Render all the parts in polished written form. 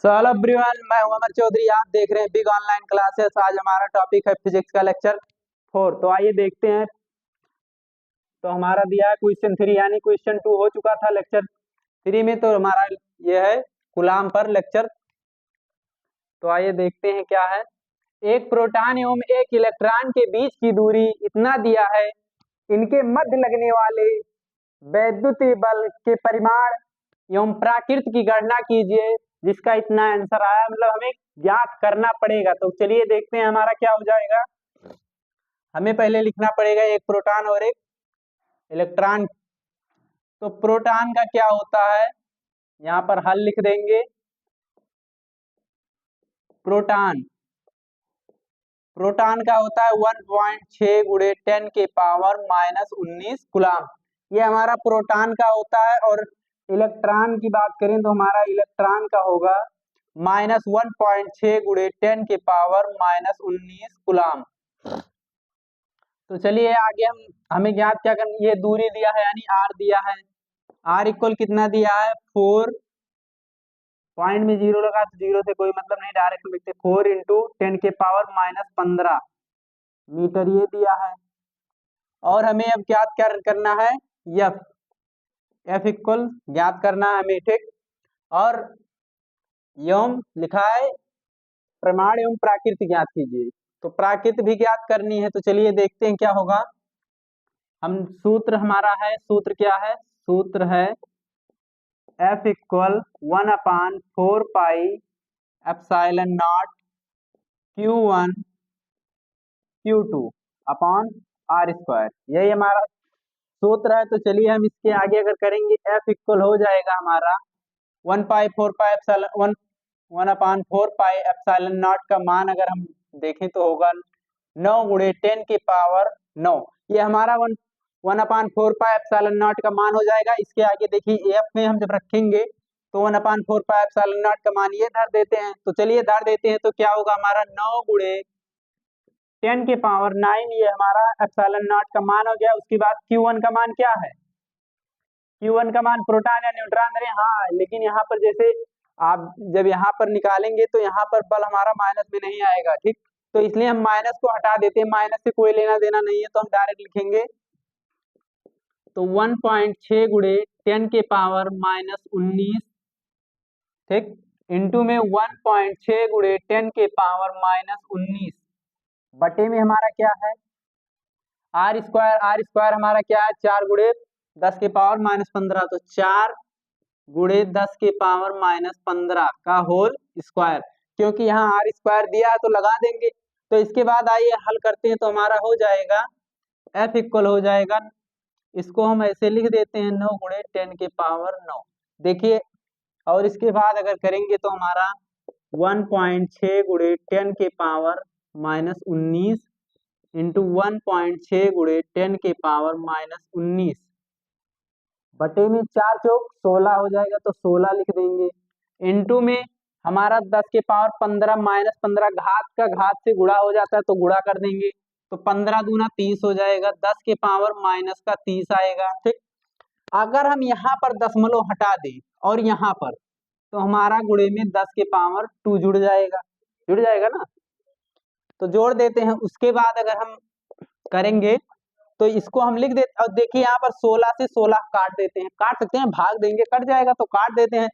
Hello everyone, मैं हूं अमर चौधरी। आप देख रहे हैं बिग ऑनलाइन क्लासेस। आज हमारा टॉपिक है फिजिक्स का लेक्चर 4। तो आइए देखते हैं। तो हमारा दिया है क्वेश्चन 3, यानी क्वेश्चन 2 हो चुका था लेक्चर 3 में। तो हमारा ये है कूलाम पर लेक्चर। तो आइए देखते हैं क्या है। एक प्रोटॉन एवं एक इलेक्ट्रॉन के बीच की दूरी इतना दिया है, इनके मध्य लगने वाले वैद्युतीय बल के परिमाण एवं प्राकृत की गणना कीजिए, जिसका इतना आंसर आया। मतलब हमें ज्ञात करना पड़ेगा। तो चलिए देखते हैं हमारा क्या हो जाएगा। हमें पहले लिखना पड़ेगा एक प्रोटॉन और एक इलेक्ट्रॉन। तो प्रोटॉन का क्या होता है, यहाँ पर हल लिख देंगे। प्रोटॉन प्रोटॉन का होता है 1.6 गुणे 10 के पावर -19 कूलाम। ये हमारा प्रोटॉन का होता है। और इलेक्ट्रॉन की बात करें तो हमारा इलेक्ट्रॉन का होगा -1.6 गुणे 10 के पावर -19 कूलाम। तो चलिए आगे हमें ज्ञात क्या करना। ये दूरी दिया है यानी आर दिया है। आर इक्वल कितना दिया है 4। पॉइंट में 0 लगा तो 0 से कोई मतलब नहीं, डायरेक्ट लिखते 4 इंटू 10 के पावर -15 मीटर ये दिया है। और हमें अब ज्ञात क्या करना है, एफ इक्वल ज्ञात करना है हमें, ठीक। और यम लिखा है प्रमाण एवं प्राकृत ज्ञात कीजिए। तो प्राकृत भी ज्ञात करनी है। तो चलिए देखते हैं क्या होगा। हम सूत्र हमारा है, सूत्र क्या है, सूत्र है F equal 1/4 pi epsilon not Q1 Q2 upon R square. यही हमारा सूत्र है। तो चलिए हम इसके आगे अगर करेंगे, F इक्वल हो जाएगा हमारा 1/4 पाई एप्सिलॉन नॉट का मान अगर हम देखें तो होगा 9 गुणे 10 की पावर 9। ये हमारा 1/4 पाई एप्सिलॉन नॉट का मान हो जाएगा। इसके आगे देखिए F में हम जब रखेंगे तो 1/4 पाई एप्सिलॉन नॉट का मान ये धर देते हैं। तो चलिए धर देते हैं तो क्या होगा हमारा 9 गुणे 10 के पावर 9, ये हमारा एप्सिलॉन नॉट का मान हो गया। उसके बाद Q1 का मान क्या है, Q1 का मान प्रोटॉन या न्यूट्रॉन रहे, हाँ। लेकिन यहाँ पर जैसे आप जब यहाँ पर निकालेंगे तो यहाँ पर बल हमारा माइनस में नहीं आएगा, ठीक। तो इसलिए हम माइनस को हटा देते हैं, माइनस से कोई लेना देना नहीं है। तो हम डायरेक्ट लिखेंगे तो 1.6 गुणे 10 के पावर -19, ठीक, इंटू में 1.6 गुणे 10 के पावर -19 बटे में हमारा क्या है आर स्क्वायर। आर स्क्वायर हमारा क्या है 4 गुणे 10 के पावर -15। तो 4 गुणे 10 के पावर -15 का होल स्क्वायर। क्योंकि यहाँ आर स्क्वायर दिया है तो लगा देंगे। तो इसके बाद आइए हल करते हैं। तो हमारा हो जाएगा एफ इक्वल हो जाएगा, इसको हम ऐसे लिख देते हैं 9 गुणे 10 के पावर 9, देखिए। और इसके बाद अगर करेंगे तो हमारा 1.6 गुणे 10 के पावर -19 इंटू 1.6 गुणे 10 के पावर -19 बटे में 4 चौक 16 हो जाएगा। तो 16 लिख देंगे। इंटू में हमारा 10 के पावर 15 -15 घात का घात से गुणा हो जाता है तो गुणा कर देंगे। तो 15 दूना 30 हो जाएगा, 10 के पावर माइनस का 30 आएगा, ठीक। अगर हम यहाँ पर दशमलव हटा दें और यहाँ पर, तो हमारा गुणे में 10 के पावर 2 जुड़ जाएगा ना। तो जोड़ देते हैं। उसके बाद अगर हम करेंगे तो इसको हम लिख देते। और देखिए यहाँ पर 16 से 16 काट देते हैं, काट सकते हैं, भाग देंगे कट जाएगा तो काट देते हैं।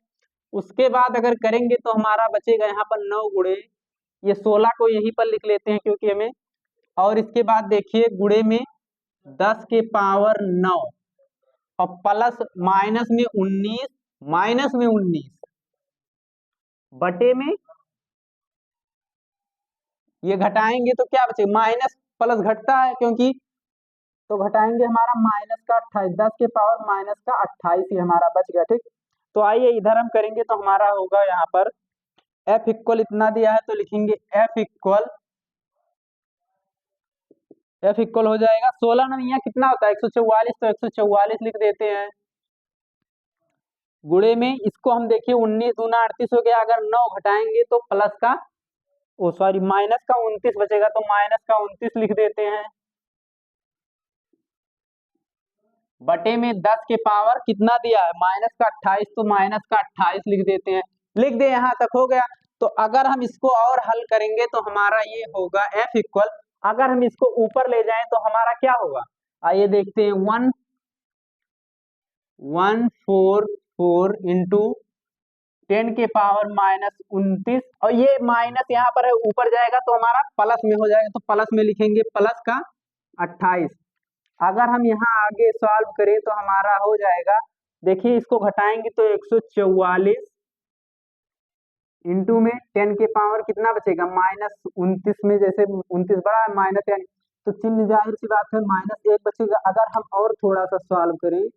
उसके बाद अगर करेंगे तो हमारा बचेगा यहाँ पर 9 गुणे, ये 16 को यहीं पर लिख लेते हैं क्योंकि हमें। और इसके बाद देखिए गुणे में 10 के पावर 9 और प्लस माइनस में 19 बटे में ये घटाएंगे तो क्या बचेगा, माइनस प्लस घटता है क्योंकि, तो घटाएंगे हमारा माइनस का 28, 10 के पावर माइनस का 28 ही हमारा बच गया, ठीक। तो आइए इधर हम करेंगे तो हमारा होगा यहाँ पर F इक्वल इतना दिया है तो लिखेंगे F इक्वल हो जाएगा 16 ना, यहाँ कितना होता है 144, तो 144 लिख देते हैं। गुणे में इसको हम देखिए 19 दूना 38 हो गया। अगर 9 घटाएंगे तो प्लस का माइनस का 29 बचेगा, तो माइनस का 29 लिख देते हैं बटे में 10 के पावर कितना दिया है -28, तो -28 लिख देते हैं। लिख दे, यहाँ तक हो गया। तो अगर हम इसको और हल करेंगे तो हमारा ये होगा F इक्वल, अगर हम इसको ऊपर ले जाएं तो हमारा क्या होगा, आइए देखते हैं। 144 इंटू 10 के पावर -29, और ये माइनस यहाँ पर है, ऊपर जाएगा तो हमारा प्लस में हो जाएगा, तो प्लस में लिखेंगे प्लस का 28। अगर हम यहाँ आगे सॉल्व करें तो हमारा हो जाएगा, देखिए इसको घटाएंगे तो 144 इंटू में 10 के पावर कितना बचेगा -29 में, जैसे 29 बड़ा है माइनस, यानी तो चिन्ह जाहिर सी बात है -1 बचेगा। अगर हम और थोड़ा सा सॉल्व करें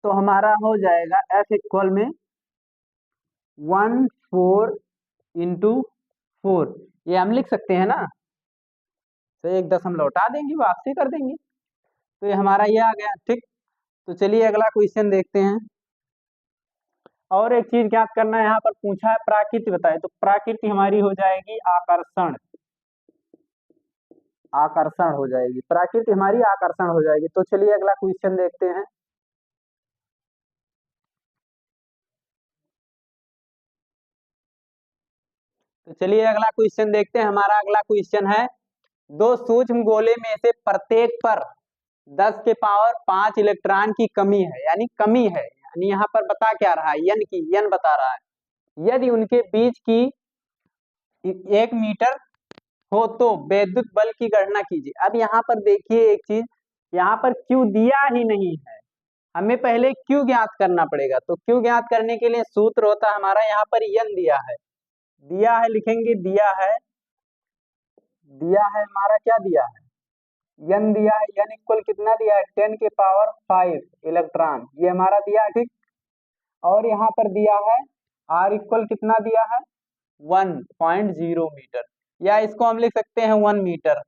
तो हमारा हो जाएगा F इक्वल में 14 इंटू 4, ये हम लिख सकते हैं ना, तो एक दशमलव लौटा देंगे, वापसी कर देंगे, तो ये हमारा ये आ गया। ठीक, तो चलिए अगला क्वेश्चन देखते हैं। और एक चीज ज्ञात करना है, यहाँ पर पूछा है प्राकृति बताए, तो प्राकृति हमारी हो जाएगी आकर्षण, आकर्षण हो जाएगी, प्राकृति हमारी आकर्षण हो जाएगी। तो चलिए अगला क्वेश्चन देखते हैं। तो चलिए अगला क्वेश्चन देखते हैं। हमारा अगला क्वेश्चन है, दो सूक्ष्म गोले में से प्रत्येक पर 10 के पावर 5 इलेक्ट्रॉन की कमी है, यानी कमी है, यानी यहाँ पर बता क्या रहा है, यन की, यन बता रहा है। यदि उनके बीच की 1 मीटर हो तो वैद्युत बल की गणना कीजिए। अब यहाँ पर देखिए एक चीज, यहाँ पर क्यू दिया ही नहीं है, हमें पहले क्यू ज्ञात करना पड़ेगा। तो क्यू ज्ञात करने के लिए सूत्र होता है हमारा, यहाँ पर यन दिया है लिखेंगे, दिया है हमारा, क्या दिया है, यन दिया है। यन इक्वल कितना दिया है, 10 के पावर 5 इलेक्ट्रॉन, ये हमारा दिया है। ठीक, और यहाँ पर दिया है आर इक्वल कितना दिया है, 1.0 मीटर, या इसको हम लिख सकते हैं 1 मीटर,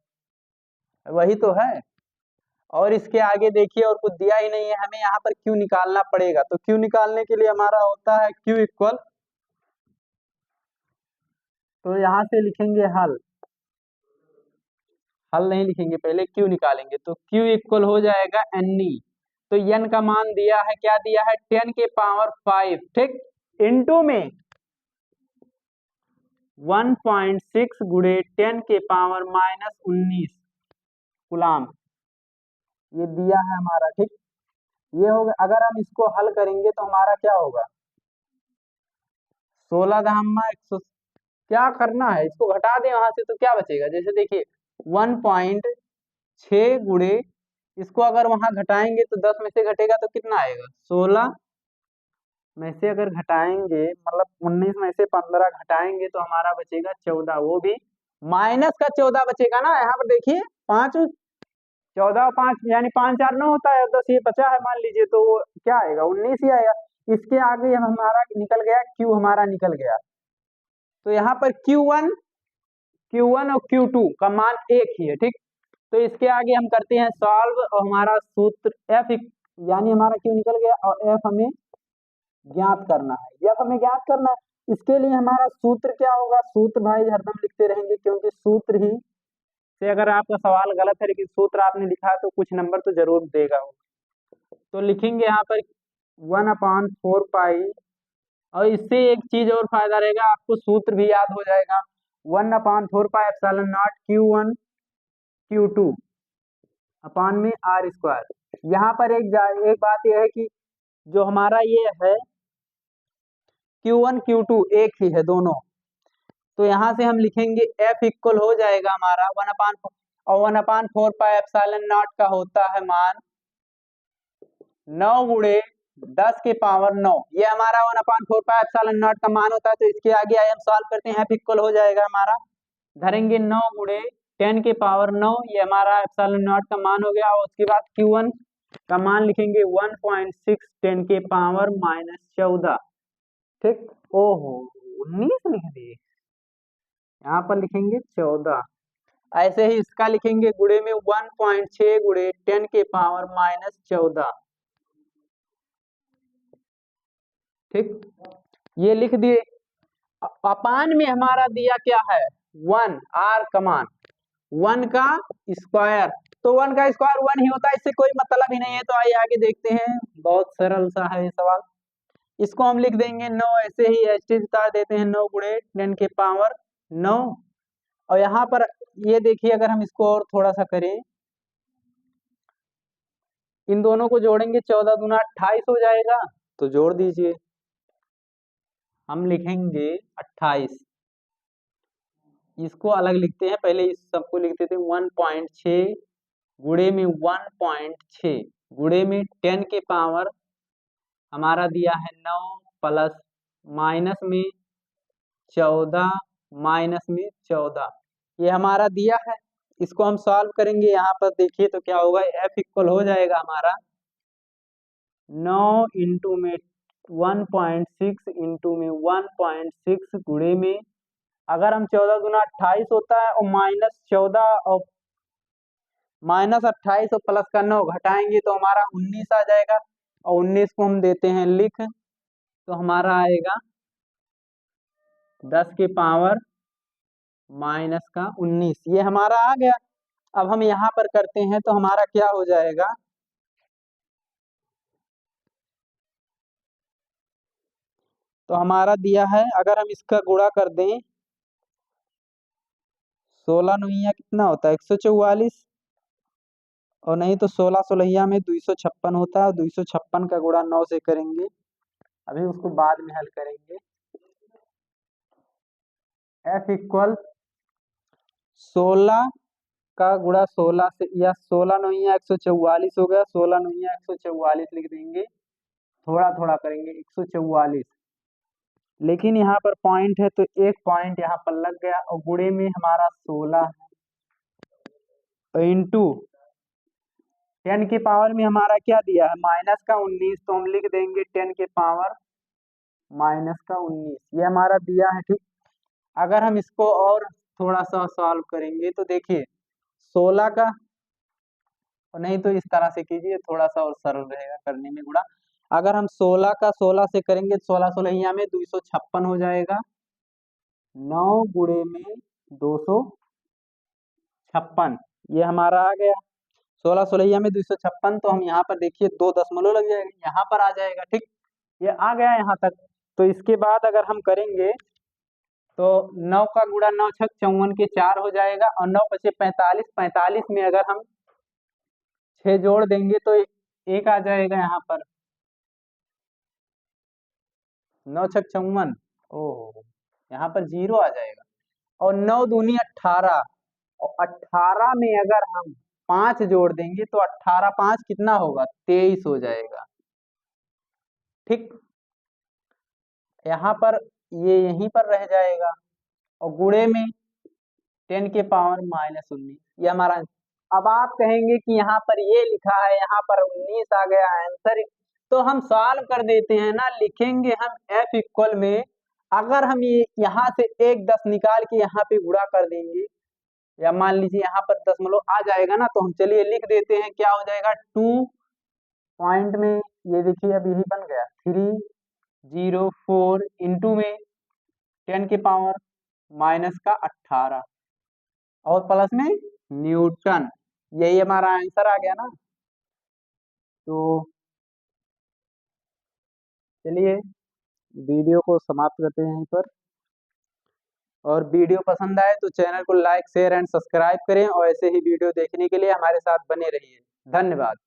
वही तो है। और इसके आगे देखिए और कुछ दिया ही नहीं है, हमें यहाँ पर क्यू निकालना पड़ेगा। तो क्यू निकालने के लिए हमारा होता है क्यू इक्वल, तो यहाँ से लिखेंगे हल, हल नहीं लिखेंगे, पहले क्यू निकालेंगे। तो क्यू इक्वल हो जाएगा एन ई, तो एन का मान दिया है, क्या दिया है, 10 के पावर 5, ठीक, इंटू में 1.6 गुणे 10 के पावर -19 गुलाम, ये दिया है हमारा। ठीक, ये होगा, अगर हम इसको हल करेंगे तो हमारा क्या होगा, 16 धामा 100, क्या करना है, इसको घटा दें वहां से तो क्या बचेगा, जैसे देखिए 1.6 गुणे, इसको अगर वहां घटाएंगे तो 10 में से घटेगा तो कितना आएगा, 16 में से अगर घटाएंगे, मतलब 19 में से 15 घटाएंगे तो हमारा बचेगा 14, वो भी माइनस का 14 बचेगा ना। यहाँ पर देखिए 5 14 5 यानी 5 4 9 होता है, 10 ये बचा है मान लीजिए, तो वो क्या आएगा, 19 ही आएगा। इसके आगे हमारा निकल गया क्यू, हमारा निकल गया, तो यहाँ पर Q1 और Q2 का मान एक ही है। ठीक, तो इसके आगे हम करते हैं सॉल्व, और हमारा सूत्र F यानी हमारा Q निकल गया, और F हमें ज्ञात करना है, F हमें ज्ञात करना है। इसके लिए हमारा सूत्र क्या होगा, सूत्र भाई हरदम लिखते रहेंगे, क्योंकि सूत्र ही से अगर आपका सवाल गलत है लेकिन सूत्र आपने लिखा है तो कुछ नंबर तो जरूर देगा वो। तो लिखेंगे यहाँ पर 1/4 पाई, और इससे एक चीज और फायदा रहेगा, आपको सूत्र भी याद हो जाएगा, 1/4 pi epsilon not Q1 Q2 अपान में R स्क्वायर। यहाँ पर एक बात यह है कि जो हमारा ये है Q1 Q2 एक ही है दोनों, तो यहाँ से हम लिखेंगे F इक्वल हो जाएगा हमारा 1/4, और 1/4 पाई एप्सिलॉन नॉट का होता है मान 9 गुणे 10 के पावर 9, ये हमारा 1/4 पाई एप्सिलॉन नॉट का मान होता है। तो इसके आगे आई हम सॉल्व करते हैं, F इक्वल हो जाएगा हमारा, धरेंगे 9 गुणे 10 के पावर 9, ये हमारा एप्सिलॉन नॉट का मान हो गया, और उसके बाद Q1 का मान लिखेंगे 1.6 10 के पावर -14। ठीक, ओहो 19 लिख दिए, यहाँ पर लिखेंगे 14। ऐसे ही इसका लिखेंगे गुणे में 1.6 गुणे 10 के पावर -14। ठीक, ये लिख दिए। अपान में हमारा दिया क्या है, 1 R का मान 1 का स्क्वायर, तो 1 का स्क्वायर 1 ही होता है, इससे कोई मतलब ही नहीं है। तो आइए आगे देखते हैं, बहुत सरल सा है ये सवाल। इसको हम लिख देंगे 9, ऐसे ही एस्टेज उतार देते हैं 9 गुणे 10 के पावर 9। और यहाँ पर ये देखिए, अगर हम इसको और थोड़ा सा करें, इन दोनों को जोड़ेंगे 14 दूना 28 हो जाएगा, तो जोड़ दीजिए। हम लिखेंगे 28, इसको अलग लिखते हैं, पहले इस सबको लिखते थे 1.6 गुणे में 1.6 गुणे में 10 के पावर हमारा दिया है 9 प्लस माइनस में 14 माइनस में 14, ये हमारा दिया है। इसको हम सॉल्व करेंगे, यहाँ पर देखिए तो क्या होगा, f इक्वल हो जाएगा हमारा 9 इंटू में 1.6 इंटू में 1.6 गुणे में, अगर हम 14 दूना 28 होता है, और माइनस 14 और माइनस 28 और प्लस का 9 घटाएंगे तो हमारा 19 आ जाएगा, और 19 को हम देते हैं लिख, तो हमारा आएगा 10 के पावर माइनस का 19, ये हमारा आ गया। अब हम यहाँ पर करते हैं तो हमारा क्या हो जाएगा, तो हमारा दिया है, अगर हम इसका गुणा कर दें, 16 नौया कितना होता है 144, और नहीं तो 16 सोलहिया में 256 होता है, 256 का गुणा 9 से करेंगे, अभी उसको बाद में हल करेंगे। f इक्वल 16 का गुणा 16 से, या 16 नौया 144 हो गया, 16 नौया 144 लिख देंगे, थोड़ा थोड़ा करेंगे 144, लेकिन यहाँ पर पॉइंट है तो एक पॉइंट यहाँ पर लग गया, और गुणे में हमारा 16 इंटू 10 के पावर में हमारा क्या दिया है माइनस का 19, तो हम लिख देंगे 10 के पावर माइनस का 19, ये हमारा दिया है। ठीक, अगर हम इसको और थोड़ा सा सॉल्व करेंगे तो देखिए 16 का, और नहीं तो इस तरह से कीजिए, थोड़ा सा और सरल रहेगा करने में गुणा। अगर हम 16 का 16 से करेंगे, 16 सोलहिया में 256 हो जाएगा, 9 गुणे में 256, ये हमारा आ गया। 16 सोलहिया में 256, तो हम यहाँ पर देखिए 2 दशमलव लग जाएगा, यहाँ पर आ जाएगा। ठीक, ये आ गया यहाँ तक। तो इसके बाद अगर हम करेंगे तो 9 का गुणा 9 छक 54 के 4 हो जाएगा, और 9 बचे 45, 45 में अगर हम 6 जोड़ देंगे तो एक आ जाएगा यहाँ पर, 9 छक 54, ओह यहाँ पर 0 आ जाएगा, और 9 दूनी 18, और 18 में अगर हम 5 जोड़ देंगे तो 18 5 कितना होगा 23 हो जाएगा। ठीक, यहाँ पर ये यहीं पर रह जाएगा, और गुणे में 10 के पावर माइनस 19, ये हमारा। अब आप कहेंगे कि यहाँ पर ये लिखा है, यहाँ पर 19 आ गया आंसर, तो हम सॉल्व कर देते हैं ना, लिखेंगे हम f इक्वल में, अगर हम ये यहाँ से 1 10 निकाल के यहाँ पे गुणा कर देंगे, या मान लीजिए यहाँ पर दशमलव आ जाएगा ना, तो हम चलिए लिख देते हैं, क्या हो जाएगा 2 पॉइंट में, ये देखिए अब यही बन गया 304 इंटू में 10 के पावर माइनस का 18, और प्लस में न्यूटन, यही हमारा आंसर आ गया ना। तो चलिए वीडियो को समाप्त करते हैं यहीं पर, और वीडियो पसंद आए तो चैनल को लाइक शेयर एंड सब्सक्राइब करें, और ऐसे ही वीडियो देखने के लिए हमारे साथ बने रहिए। धन्यवाद।